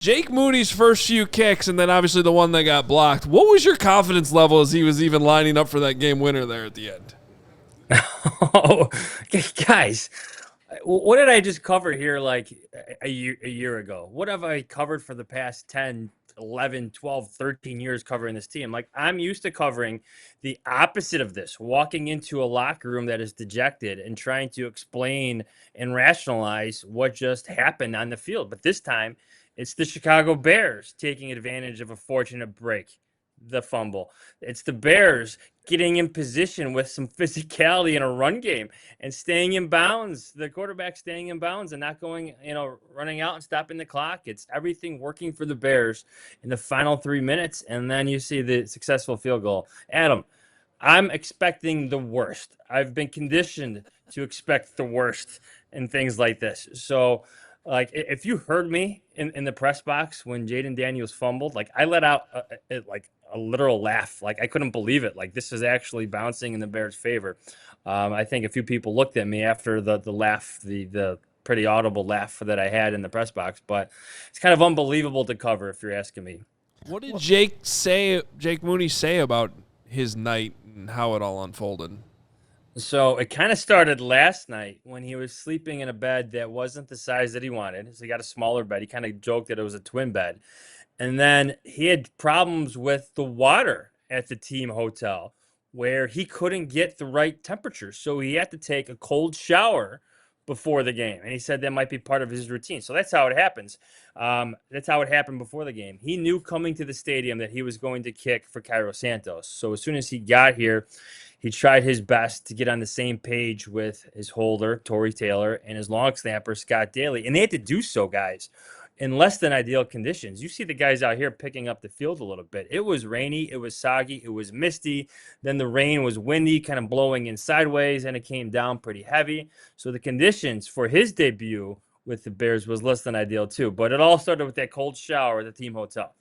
Jake Moody's first few kicks, and then obviously the one that got blocked. What was your confidence level as he was even lining up for that game winner there at the end? Oh, guys, what did I just cover here like a year ago? What have I covered for the past 10, 11, 12, 13 years covering this team? Like, I'm used to covering the opposite of this, walking into a locker room that is dejected and trying to explain and rationalize what just happened on the field. But this time, it's the Chicago Bears taking advantage of a fortunate break, the fumble. It's the Bears getting in position with some physicality in a run game and staying in bounds, the quarterback staying in bounds and not going, running out and stopping the clock. It's everything working for the Bears in the final 3 minutes. And then you see the successful field goal. Adam, I'm expecting the worst. I've been conditioned to expect the worst in things like this. So, like, if you heard me in the press box when Jaden Daniels fumbled, like, I let out a literal laugh. Like, I couldn't believe it. Like, this is actually bouncing in the Bears' favor. I think a few people looked at me after the laugh, the pretty audible laugh that I had in the press box. But it's kind of unbelievable to cover, if you're asking me. What did Jake Mooney say about his night and how it all unfolded? So it kind of started last night when he was sleeping in a bed that wasn't the size that he wanted. So he got a smaller bed. He kind of joked that it was a twin bed. And then he had problems with the water at the team hotel where he couldn't get the right temperature. So he had to take a cold shower before the game. And he said that might be part of his routine. So that's how it happens. That's how it happened before the game. He knew coming to the stadium that he was going to kick for Cairo Santos. So as soon as he got here, he tried his best to get on the same page with his holder, Torrey Taylor, and his long snapper, Scott Daly. And they had to do so, guys, in less than ideal conditions. You see the guys out here picking up the field a little bit. It was rainy, it was soggy, it was misty. Then the rain was windy, kind of blowing in sideways, and it came down pretty heavy. So the conditions for his debut with the Bears was less than ideal too. But it all started with that cold shower at the team hotel.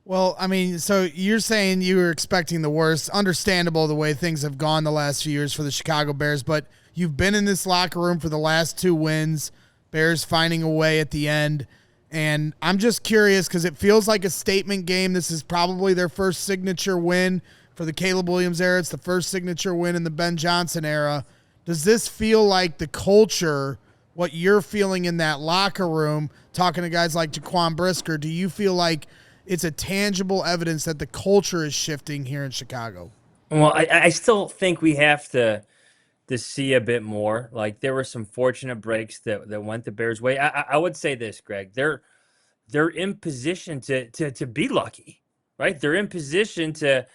Well, I mean, so you're saying you were expecting the worst. Understandable the way things have gone the last few years for the Chicago Bears, but you've been in this locker room for the last two wins, Bears finding a way at the end. And I'm just curious because it feels like a statement game. This is probably their first signature win for the Caleb Williams era. It's the first signature win in the Ben Johnson era. Does this feel like the culture, what you're feeling in that locker room, talking to guys like Jaquan Brisker, do you feel like it's a tangible evidence that the culture is shifting here in Chicago? Well, I still think we have to see a bit more. Like, there were some fortunate breaks that went the Bears' way. I would say this, Greg. They're in position to be lucky, right? They're in position to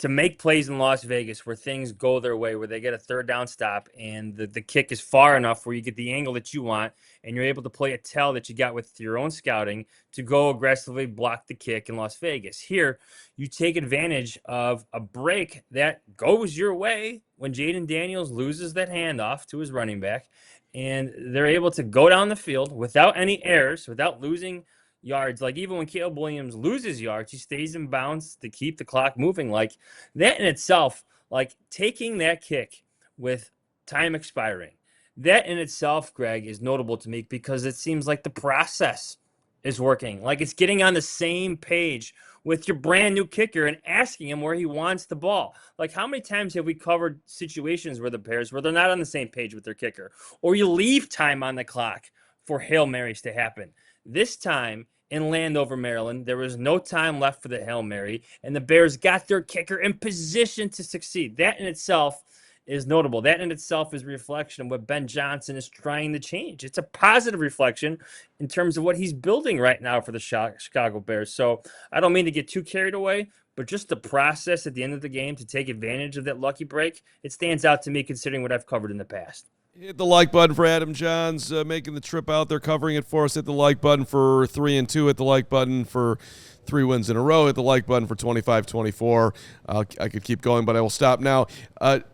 make plays in Las Vegas where things go their way, where they get a third down stop and the kick is far enough where you get the angle that you want and you're able to play a tell that you got with your own scouting to go aggressively block the kick in Las Vegas. Here, you take advantage of a break that goes your way when Jaden Daniels loses that handoff to his running back, and they're able to go down the field without any errors, without losing yards. Like, even when Caleb Williams loses yards, he stays in bounds to keep the clock moving. Like, that in itself, like taking that kick with time expiring, that in itself, Greg, is notable to me because it seems like the process is working. Like, it's getting on the same page with your brand new kicker and asking him where he wants the ball. Like, how many times have we covered situations where the Bears where they're not on the same page with their kicker, or you leave time on the clock for Hail Marys to happen? This time in Landover, Maryland, there was no time left for the Hail Mary, and the Bears got their kicker in position to succeed. That in itself is notable. That in itself is a reflection of what Ben Johnson is trying to change. It's a positive reflection in terms of what he's building right now for the Chicago Bears. So I don't mean to get too carried away, but just the process at the end of the game to take advantage of that lucky break, it stands out to me considering what I've covered in the past. Hit the like button for Adam Jahns making the trip out there, covering it for us. Hit the like button for 3-2. Hit the like button for 3 wins in a row. Hit the like button for 25-24. I could keep going, but I will stop now.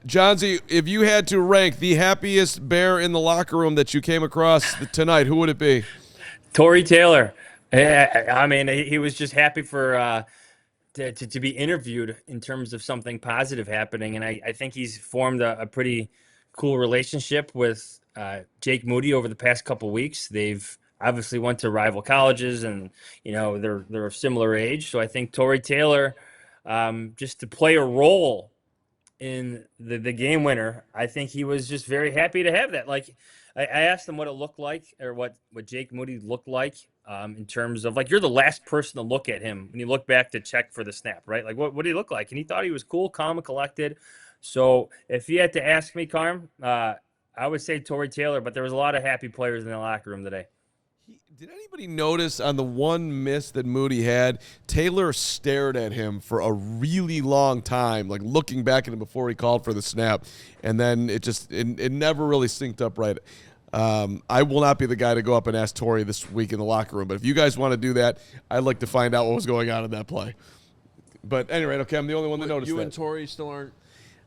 Johnsy, if you had to rank the happiest Bear in the locker room that you came across tonight, who would it be? Torrey Taylor. I mean, he was just happy for to be interviewed in terms of something positive happening, and I think he's formed a pretty cool relationship with Jake Moody over the past couple weeks. They've obviously went to rival colleges, and they're a similar age. So I think Torrey Taylor, just to play a role in the game winner, I think he was just very happy to have that. Like, I asked him what it looked like, or what Jake Moody looked like, in terms of, like, you're the last person to look at him when you look back to check for the snap, right? Like, what did he look like? And he thought he was cool, calm, and collected. So if you had to ask me, Carm, I would say Torrey Taylor, but there was a lot of happy players in the locker room today. Did anybody notice on the one miss that Moody had, Taylor stared at him for a really long time, like looking back at him before he called for the snap, and then it never really synced up right. I will not be the guy to go up and ask Torrey this week in the locker room, but if you guys want to do that, I'd like to find out what was going on in that play. But anyway, okay, I'm the only one that noticed that. You and Torrey still aren't.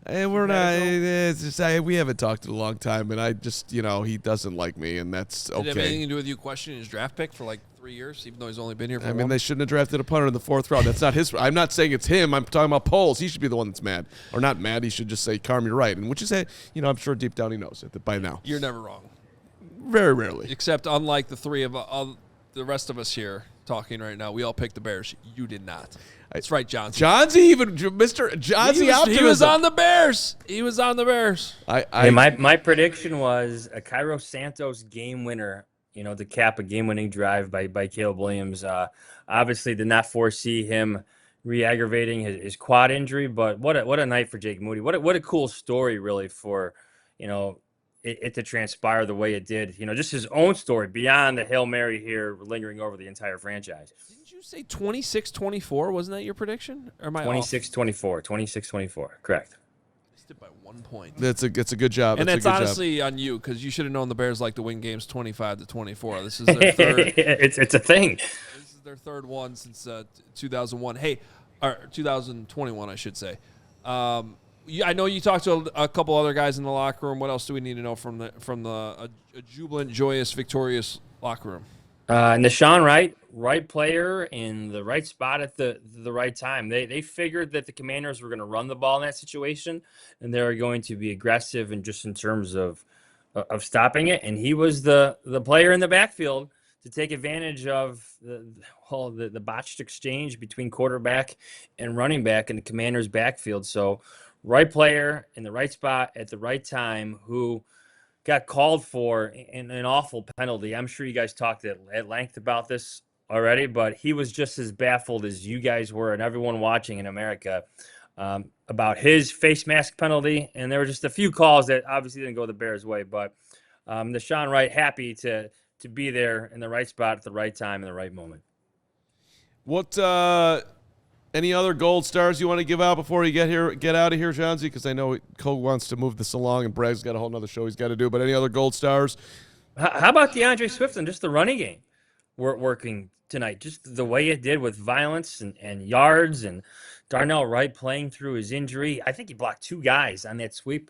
And we're not. It's just, we haven't talked in a long time, and I just, he doesn't like me, and that's okay. Did it have anything to do with you questioning his draft pick for like 3 years, even though he's only been here for? I mean, they shouldn't have drafted a punter in the 4th round. That's not his. I'm not saying it's him. I'm talking about polls. He should be the one that's mad, or not mad. He should just say, "Carm, you're right," and which is, I'm sure deep down he knows it by now. You're never wrong. Very rarely. Except unlike the three of the rest of us here talking right now, we all picked the Bears. You did not. That's right, Jahns. Jahnsy, Mr. Jahnsy optimism. He was on the Bears. He was on the Bears. My prediction was a Cairo Santos game winner, to cap a game-winning drive by Caleb Williams. Obviously did not foresee him re-aggravating his quad injury, but what a night for Jake Moody. What a cool story, really, for, it to transpire the way it did. Just his own story beyond the Hail Mary here lingering over the entire franchise. Didn't you say 26-24? Wasn't that your prediction? Or am I 26-24. 26-24. Correct. Missed it by 1 point. It's a good job. And that's honestly on you, because you should have known the Bears like to win games 25-24. This is their third. It's a thing. This is their third one since 2001. Hey, or 2021, I should say. I know you talked to a couple other guys in the locker room. What else do we need to know from a jubilant, joyous, victorious locker room? Nashawn Wright, right player in the right spot at the right time. They figured that the Commanders were going to run the ball in that situation, and they were going to be aggressive and just in terms of stopping it. And he was the player in the backfield to take advantage of the botched exchange between quarterback and running back in the Commanders' backfield. So, right player in the right spot at the right time, who got called for an awful penalty. I'm sure you guys talked at length about this already, but he was just as baffled as you guys were and everyone watching in America about his face mask penalty. And there were just a few calls that obviously didn't go the Bears' way, but Nashawn Wright happy to be there in the right spot at the right time in the right moment. What any other gold stars you want to give out before you get out of here, Jahnsy? Because I know Cole wants to move this along, and Bragg's got a whole nother show he's got to do. But any other gold stars? How about DeAndre Swift and just the running game working tonight? Just the way it did with violence and yards, and Darnell Wright playing through his injury. I think he blocked 2 guys on that sweep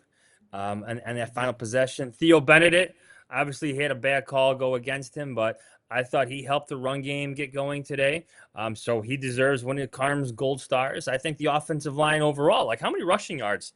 and that final possession. Theo Benedict, obviously he had a bad call go against him, but I thought he helped the run game get going today. So he deserves one of Carm's gold stars. I think the offensive line overall, like, how many rushing yards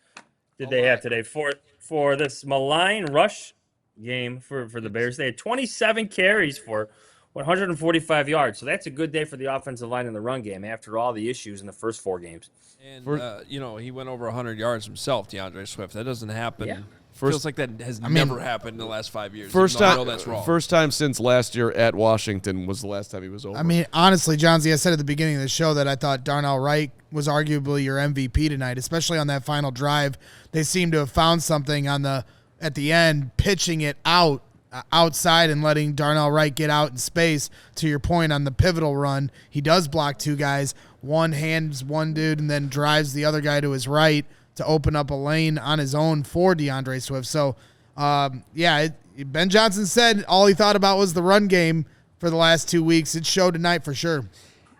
did they have today for this malign rush game for the Bears? They had 27 carries for 145 yards. So that's a good day for the offensive line in the run game after all the issues in the first 4 games. And, he went over 100 yards himself, DeAndre Swift. That doesn't happen. Yeah. Feels like that has never happened in the last 5 years. First time since last year at Washington was the last time he was over. I mean, honestly, Jahnsy, I said at the beginning of the show that I thought Darnell Wright was arguably your MVP tonight, especially on that final drive. They seem to have found something at the end, pitching it outside and letting Darnell Wright get out in space. To your point on the pivotal run, he does block 2 guys. One hands one dude and then drives the other guy to his right to open up a lane on his own for DeAndre Swift. So, Ben Johnson said all he thought about was the run game for the last 2 weeks. It showed tonight for sure.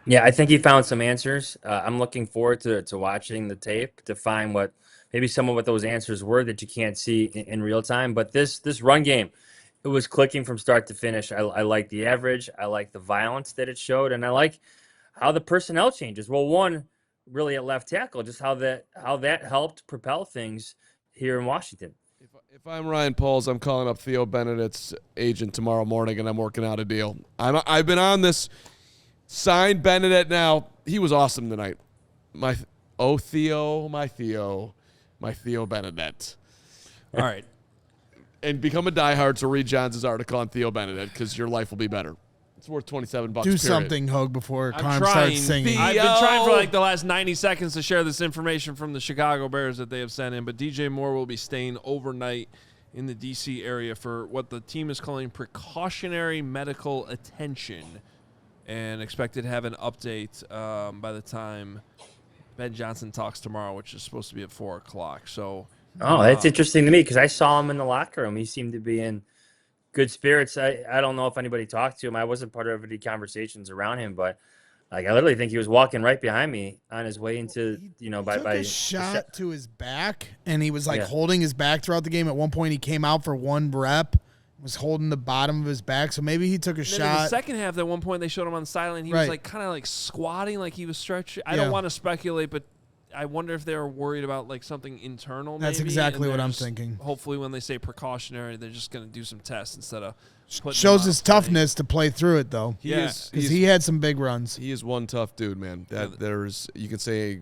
Yeah, I think he found some answers. I'm looking forward to watching the tape to find what those answers were that you can't see in real time. But this run game, it was clicking from start to finish. I like the average. I like the violence that it showed, and I like how the personnel changes. Well, one, really at left tackle, just how that helped propel things here in Washington. If I'm Ryan Pauls, I'm calling up Theo Benedict's agent tomorrow morning, and I'm working out a deal. I've been on this. Sign Benedict now. He was awesome tonight. Theo Benedict. All right. And become a diehard to read Jahns' article on Theo Benedict because your life will be better. It's worth $27. Do period. something, Hogue, before I'm Carm trying. starts singing. I've been trying for like the last 90 seconds to share this information from the Chicago Bears that they have sent in, but DJ Moore will be staying overnight in the D.C. area for what the team is calling precautionary medical attention, and expected to have an update by the time Ben Johnson talks tomorrow, which is supposed to be at 4 o'clock. So, that's interesting to me because I saw him in the locker room. He seemed to be in good spirits. I don't know if anybody talked to him. I wasn't part of any conversations around him, but like I literally think he was walking right behind me on his way into Took a shot to his back, and he was like holding his back throughout the game. At one point, he came out for one rep, was holding the bottom of his back, so maybe he took a shot. In the second half, at one point they showed him on the sideline. He was like kind of like squatting, like he was stretching. I don't want to speculate, but I wonder if they were worried about like something internal. That's maybe, exactly what I'm thinking. Hopefully, when they say precautionary, they're just going to do some tests instead of shows his toughness to play through it though. Because he had some big runs. He is one tough dude, man. You can say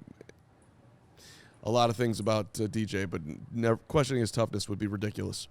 a lot of things about DJ, but questioning his toughness would be ridiculous.